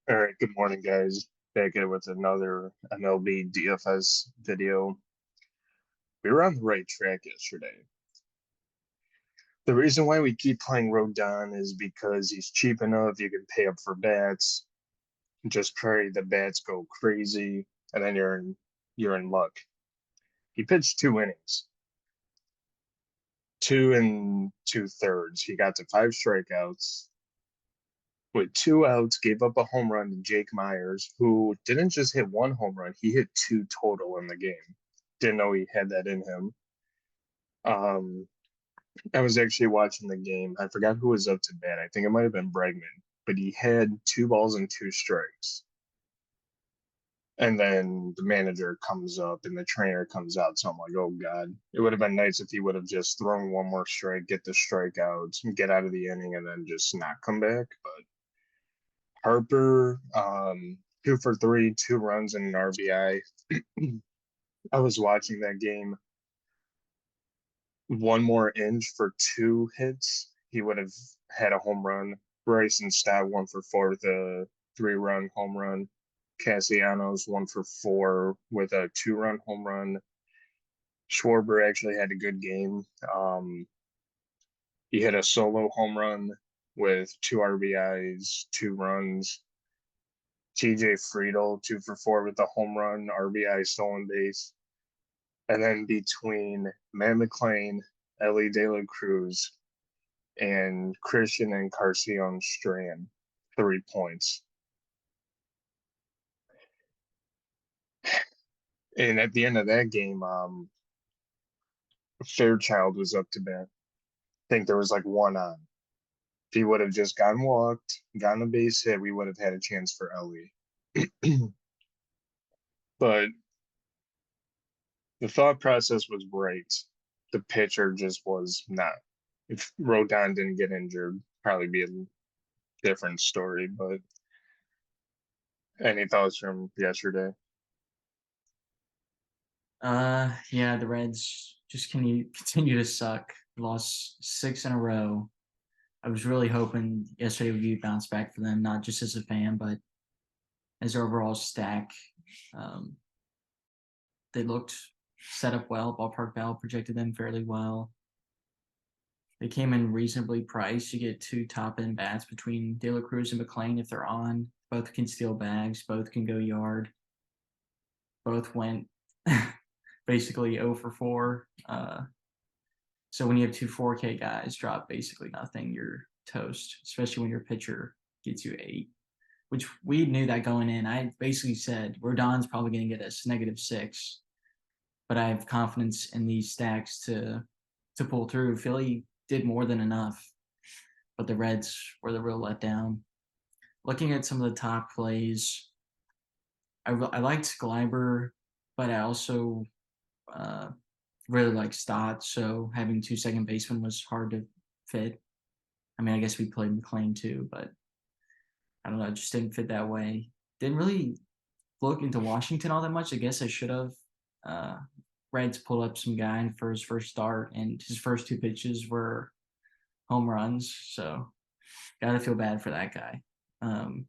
All right, good morning, guys. Back at it with another MLB DFS video. We were on the right track yesterday. The reason why we keep playing Rodon is because he's cheap enough. You can pay up for bats, just pray the bats go crazy, and then you're in luck. He pitched 2 innings, 2 and 2/3. He got to 5 strikeouts. With 2 outs, gave up a home run to Jake Myers, who didn't just hit one home run, he hit two total in the game. Didn't know he had that in him. Um, I was actually watching the game. I forgot who was up to bat. I think it might have been Bregman, but he had 2 balls and 2 strikes. And then the manager comes up and the trainer comes out. So I'm like, oh God, it would have been nice if he would have just thrown one more strike, get the strikeouts, get out of the inning, and then just not come back. But Harper, 2 for 3, 2 runs and an RBI. I was watching that game. One more inch for 2 hits, he would have had a home run. Bryson Stott 1 for 4 with a 3-run home run. Castellanos 1 for 4 with a 2-run home run. Schwarber actually had a good game. He hit a solo home run with 2 RBIs, 2 runs. TJ Friedel 2 for 4 with a home run, RBI, stolen base. And then between Matt McClain, Ellie De La Cruz, and Christian and Carcion Strand, 3 points. And at the end of that game, Fairchild was up to bat. I think there was like one on. If he would have just gotten walked, gotten a base hit, we would have had a chance for Ellie. But the thought process was right. The pitcher just was not. If Rodon didn't get injured, probably be a different story. But any thoughts from yesterday? Yeah, the Reds just continue to suck. Lost six in a row. I was really hoping yesterday would be a bounce back for them, not just as a fan, but as their overall stack. Um, they looked set up well. Ballpark Val projected them fairly well. They came in reasonably priced. You get two top end bats between De La Cruz and McClain if they're on. Both can steal bags. Both can go yard. Both went basically 0 for 4. So when you have two 4K guys drop basically nothing, you're toast, especially when your pitcher gets you 8, which we knew that going in. I basically said Rodon's probably going to get us -6, but I have confidence in these stacks to pull through. Philly did more than enough, but the Reds were the real letdown. Looking at some of the top plays, I liked Gleiber, but I also uh, really like Stott. So having two second basemen was hard to fit. I mean, I guess we played McLean too, but I don't know. It just didn't fit that way. Didn't really look into Washington all that much. I guess I should have. Uh, Reds pulled up some guy for his first start, and his first two pitches were home runs. So gotta feel bad for that guy. Um,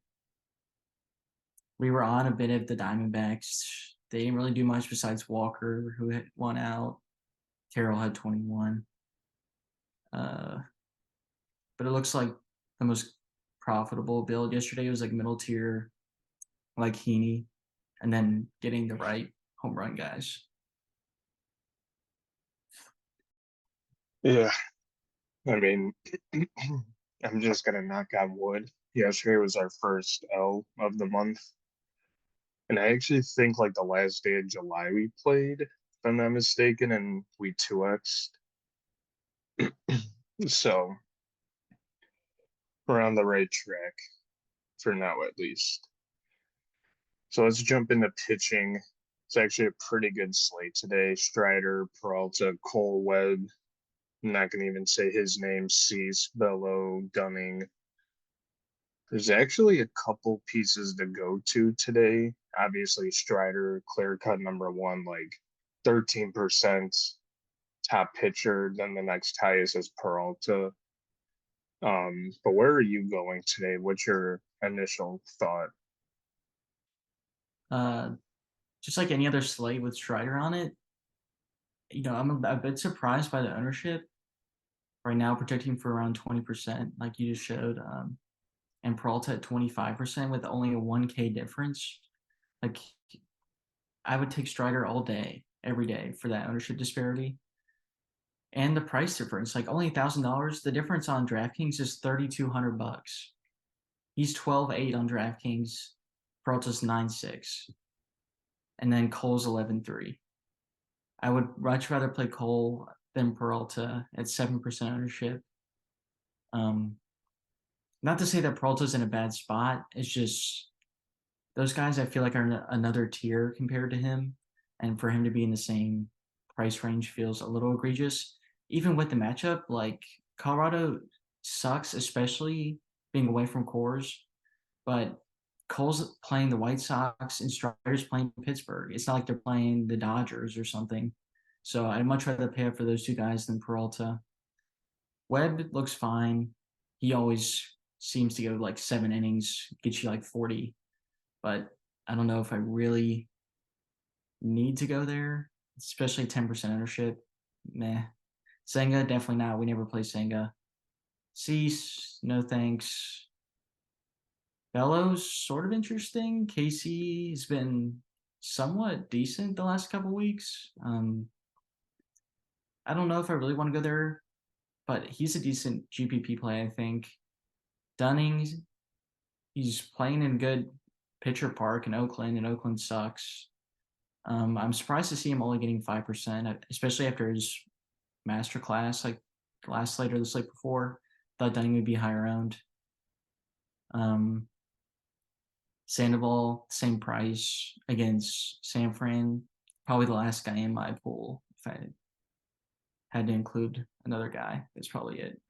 we were on a bit of the Diamondbacks. They didn't really do much besides Walker, who had 1 out. Carroll had 21. Uh, but it looks like the most profitable build yesterday was like middle tier, like Heaney, and then getting the right home run guys. Yeah, I mean, I'm just gonna knock on wood. Yesterday was our first L of the month, and I actually think like the last day of July we played, if I'm not mistaken, and we 2x'd. So we're on the right track for now, at least. So let's jump into pitching. It's actually a pretty good slate today. Strider, Peralta, Cole Webb. I'm not gonna even say his name. Cease, Bello, Dunning. There's actually a couple pieces to go to today. Obviously, Strider, clear cut number 1, like 13% top pitcher. Then the next highest is Peralta. But where are you going today? What's your initial thought? Just like any other slate with Strider on it, I'm a bit surprised by the ownership right now, projecting for around 20%, like you just showed, and Peralta at 25% with only a 1K difference. Like, I would take Strider all day, every day for that ownership disparity. And the price difference, like only $1,000. The difference on DraftKings is $3,200. He's 12.8 on DraftKings. Peralta's 9.6, and then Cole's 11.3. I would much rather play Cole than Peralta at 7% ownership. Um, Not to say that Peralta's in a bad spot. It's just those guys I feel like are another tier compared to him, and for him to be in the same price range feels a little egregious. Even with the matchup, like Colorado sucks, especially being away from cores, but Cole's playing the White Sox and Strider's playing Pittsburgh. It's not like they're playing the Dodgers or something. So I'd much rather pay up for those two guys than Peralta. Webb looks fine. He always seems to go like 7 innings, get you like 40. But I don't know if I really need to go there, especially 10% ownership. Meh. Senga, definitely not. We never play Senga. Cease, no thanks. Bellows, sort of interesting. Casey has been somewhat decent the last couple weeks. I don't know if I really want to go there, but he's a decent GPP play, I think. Dunning, he's playing in good pitcher park in Oakland, and Oakland sucks. I'm surprised to see him only getting 5%, especially after his master class, like last slate or the slate before. Thought Dunning would be higher owned. Um, Sandoval, same price against San Fran. Probably the last guy in my pool. If I had to include another guy, that's probably it.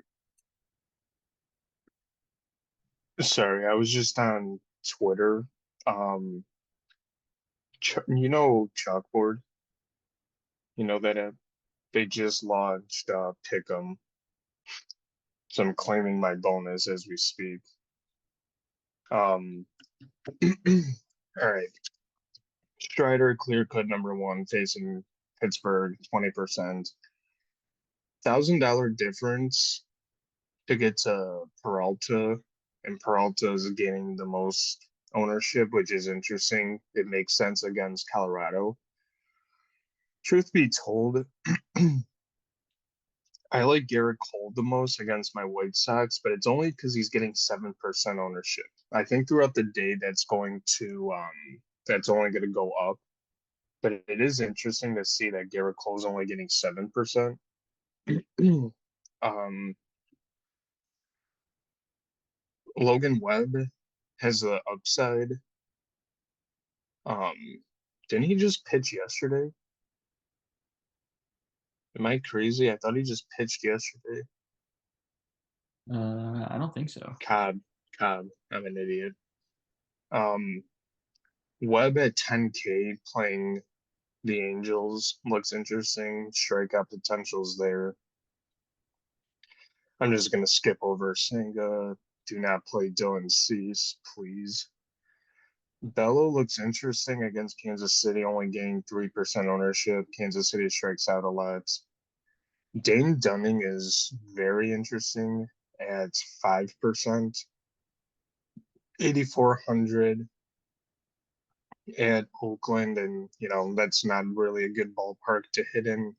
Sorry, I was just on Twitter. Um, Chalkboard. You know that app? They just launched Pick'em, so I'm claiming my bonus as we speak. Um, all right. Strider clear cut number one facing Pittsburgh, 20%. $1,000 difference to get to Peralta, and Peralta is gaining the most ownership, which is interesting. It makes sense against Colorado. Truth be told, I like Garrett Cole the most against my White Sox, but it's only because he's getting 7% ownership. I think throughout the day that's only going to go up. But it is interesting to see that Garrett Cole's only getting 7%. um, Logan Webb has the upside. Um, didn't he just pitch yesterday? Am I crazy? I thought he just pitched yesterday. I don't think so. Cobb, Cobb. I'm an idiot. Um, Webb at 10K playing the Angels looks interesting. Strikeout potentials there. I'm just gonna skip over Senga. Do not play Dylan Cease, please. Bello looks interesting against Kansas City, only gaining 3% ownership. Kansas City strikes out a lot. Dane Dunning is very interesting at 5%, 8,400 at Oakland, and that's not really a good ballpark to hit in.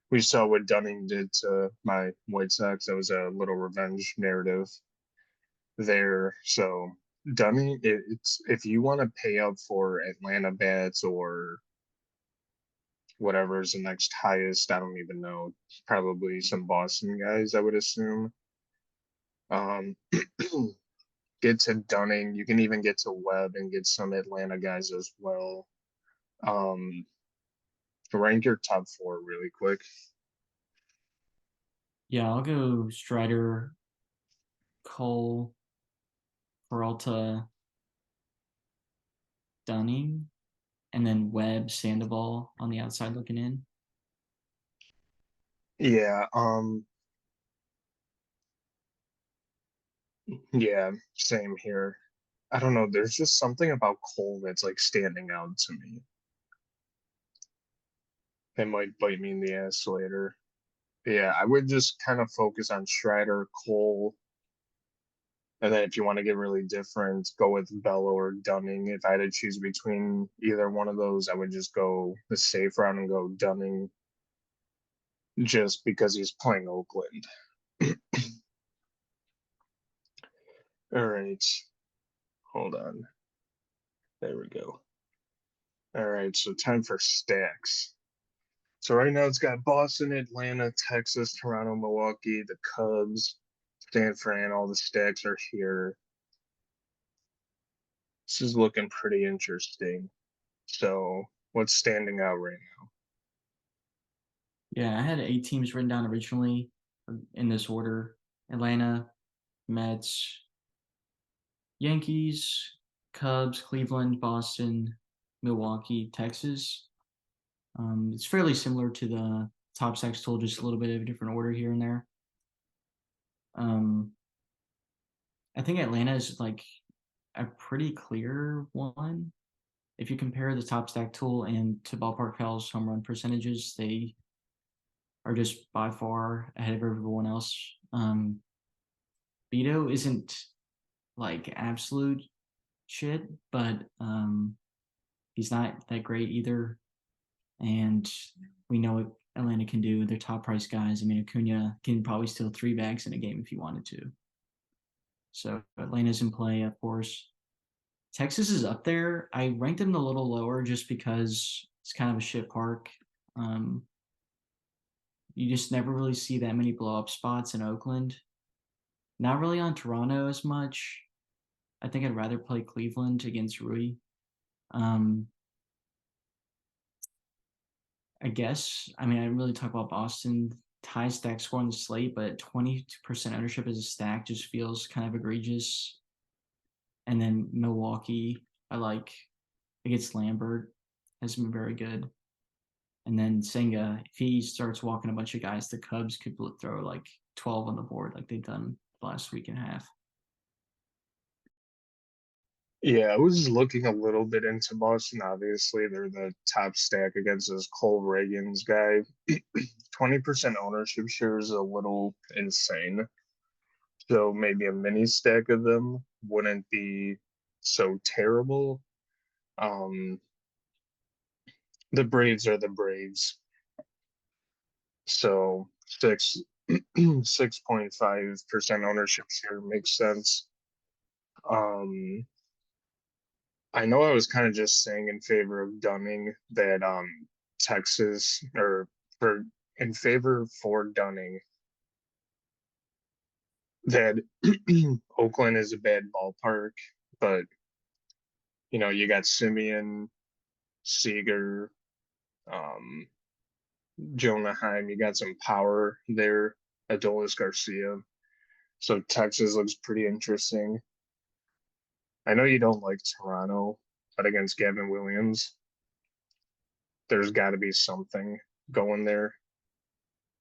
We saw what Dunning did to my White Sox. That was a little revenge narrative there. So Dunning, it's if you want to pay up for Atlanta bats or whatever is the next highest, I don't even know. Probably some Boston guys, I would assume. Um, get to Dunning. You can even get to Webb and get some Atlanta guys as well. Um, rank your top four really quick. Yeah, I'll go Strider, Cole, Peralta, Dunning, and then Webb, Sandoval on the outside looking in. Yeah, yeah, same here. I don't know. There's just something about Cole that's like standing out to me. It might bite me in the ass later. But yeah, I would just kind of focus on Strider, Cole, and then if you want to get really different, go with Bello or Dunning. If I had to choose between either one of those, I would just go the safe route and go Dunning just because he's playing Oakland. All right, hold on. There we go. All right, so time for stacks. So right now it's got Boston, Atlanta, Texas, Toronto, Milwaukee, the Cubs, San Fran. All the stacks are here. This is looking pretty interesting. So what's standing out right now? Yeah, I had 8 teams written down originally in this order: Atlanta, Mets, Yankees, Cubs, Cleveland, Boston, Milwaukee, Texas. It's fairly similar to the top six tool, just a little bit of a different order here and there. Um, I think Atlanta is like a pretty clear one. If you compare the top stack tool and to Ballpark Pals home run percentages, they are just by far ahead of everyone else. Beto isn't like absolute shit, but he's not that great either. And we know what Atlanta can do. They're top price guys. I mean, Acuna can probably steal 3 bags in a game if he wanted to. So Atlanta's in play, of course. Texas is up there. I ranked them a little lower just because it's kind of a shit park. Um, you just never really see that many blow up spots in Oakland. Not really on Toronto as much. I think I'd rather play Cleveland against Rui. Um, I guess. I mean, I didn't really talk about Boston. High stack score on the slate, but 20% ownership as a stack just feels kind of egregious. And then Milwaukee, I like against Lambert, has been very good. And then Senga, if he starts walking a bunch of guys, the Cubs could throw like 12 on the board like they've done the last week and a half. Yeah, I was looking a little bit into Boston. Obviously, they're the top stack against this Cole Reagans guy. 20% ownership share is a little insane. So maybe a mini stack of them wouldn't be so terrible. Um, the Braves are the Braves. So 6.5% ownership share makes sense. Um, I know I was kind of just saying in favor of Dunning that Texas or for in favor for Dunning that Oakland is a bad ballpark, but you got Simeon, Seager, um, Jonah Heim, you got some power there, Adolis Garcia. So Texas looks pretty interesting. I know you don't like Toronto, but against Gavin Williams, there's got to be something going there.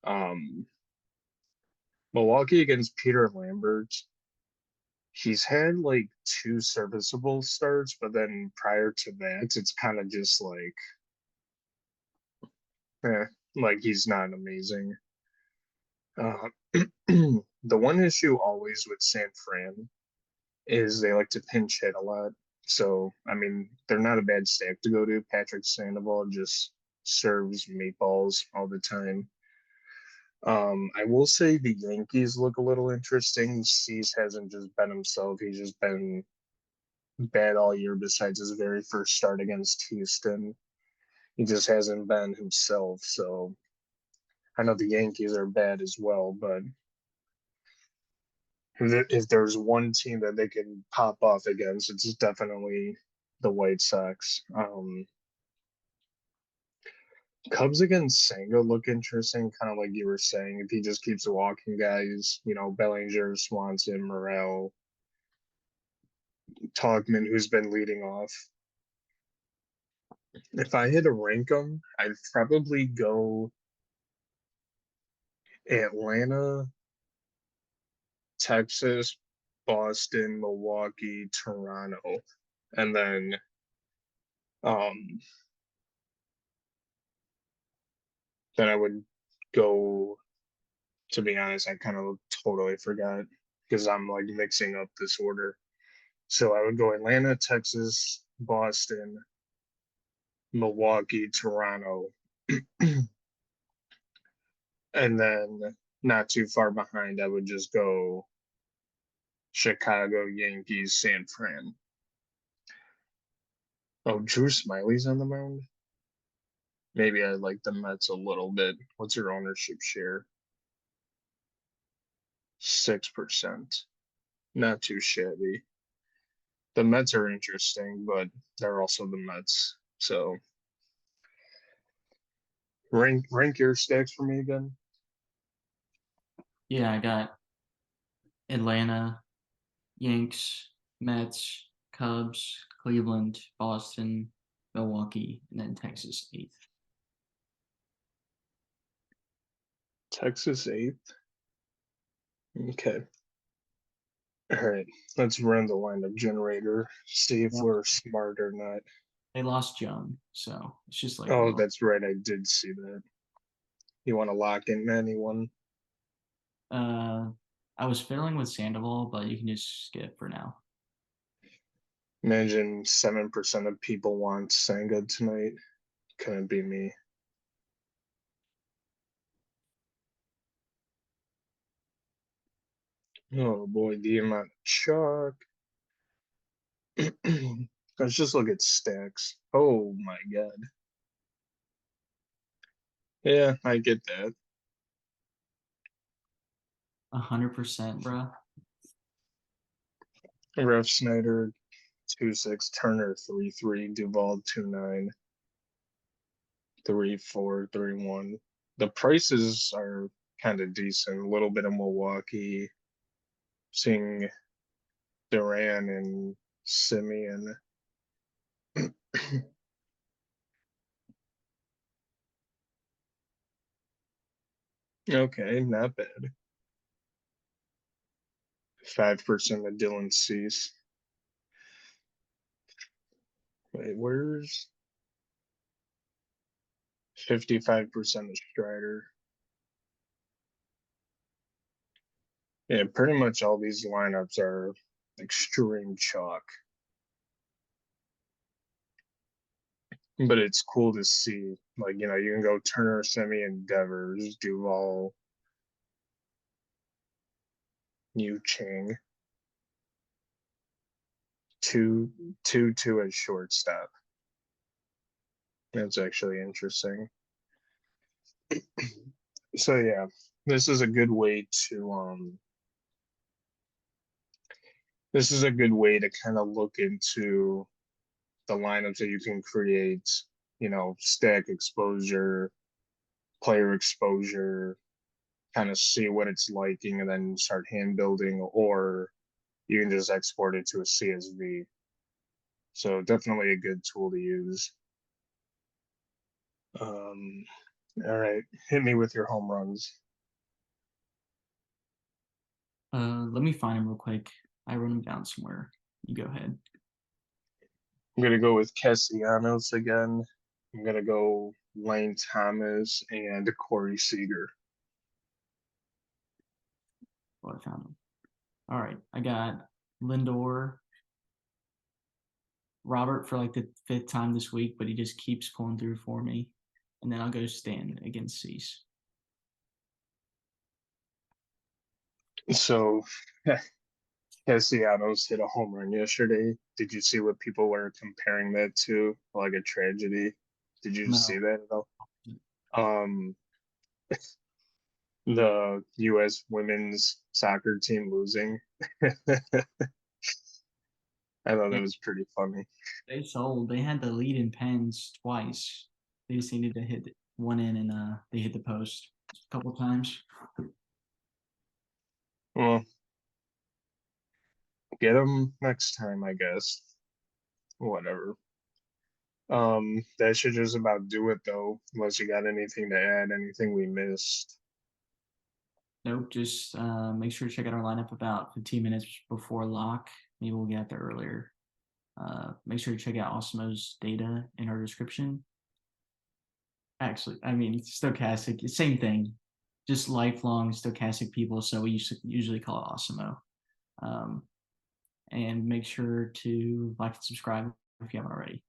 Um, Milwaukee against Peter Lambert, he's had like two serviceable starts, but then prior to that, it's kind of just eh, like he's not amazing. Uh, the one issue always with San Fran is they like to pinch hit a lot. So, I mean, they're not a bad stack to go to. Patrick Sandoval just serves meatballs all the time. I will say the Yankees look a little interesting. Cease hasn't just been himself. He's just been bad all year besides his very first start against Houston. He just hasn't been himself. So I know the Yankees are bad as well, but if there's one team that they can pop off against, it's definitely the White Sox. Cubs against Senga look interesting, kind of like you were saying. If he just keeps walking guys, Bellinger, Swanson, Morel, Togman, who's been leading off. If I had to rank them, I'd probably go Atlanta, Texas, Boston, Milwaukee, Toronto, and then um then I would go. To be honest, I kind of totally forgot because I'm like mixing up this order. So I would go Atlanta, Texas, Boston, Milwaukee, Toronto, and then not too far behind, I would just go Chicago, Yankees, San Fran. Oh, Drew Smiley's on the mound. Maybe I like the Mets a little bit. What's your ownership share? 6%. Not too shabby. The Mets are interesting, but they're also the Mets. So rank your stacks for me again. Yeah, I got Atlanta, Yanks, Mets, Cubs, Cleveland, Boston, Milwaukee, and then Texas eighth. Texas eighth. Okay. All right. Let's run the lineup generator. See if Yep. we're smart or not. They lost Young, so it's just like Oh, that's right. I did see that. You want to lock in anyone? uh, I was fiddling with Sandoval, but you can just skip for now. Imagine 7% of people want Senga tonight. Couldn't be me. Oh boy, the amount of chalk. Let's just look at stacks. Oh my god. Yeah, I get that. 100%, bro. Ref Snyder 2-6, Turner 3-3, Duval 2-9, 3-4, 3-1. The prices are kind of decent. A little bit of Milwaukee, seeing Duran and Simeon. Okay, not bad. 5% of Dylan Cease. Wait, where's 55% of Strider? Yeah, pretty much all these lineups are extreme chalk. But it's cool to see. Like, you can go Turner, Simeon, Devers, Duval, Yu Ching, two as shortstop. That's actually interesting. So yeah, this is a good way to this is a good way to kind of look into the lineups that you can create, stack exposure, player exposure, kind of see what it's liking and then start hand building, or you can just export it to a CSV. So definitely a good tool to use. Um, all right, hit me with your home runs. Let me find him real quick. I wrote him down somewhere. You go ahead. I'm gonna go with Castellanos again. I'm gonna go Lane Thomas and Corey Seager. Oh, I found him. All right, I got Lindor, Robert for like the fifth time this week, but he just keeps pulling through for me. And then I'll go Stan against Cease. So Castellanos hit a home run yesterday. Did you see what people were comparing that to? Like a tragedy? Did you see No. that at all? Um, the U.S. women's soccer team losing. I thought that Yeah, was pretty funny. they sold. They had the lead in pens twice. They just needed to hit one in, and they hit the post a couple times. Well, get them next time, I guess. Whatever. That should just about do it though, unless you got anything to add, anything we missed. Nope. Just make sure to check out our lineup about 15 minutes before lock. Maybe we'll get out there earlier. Make sure to check out Osmo's data in our description. Actually, I mean, stochastic, same thing. Just lifelong stochastic people, so we usually call it Osmo. And make sure to like and subscribe if you haven't already.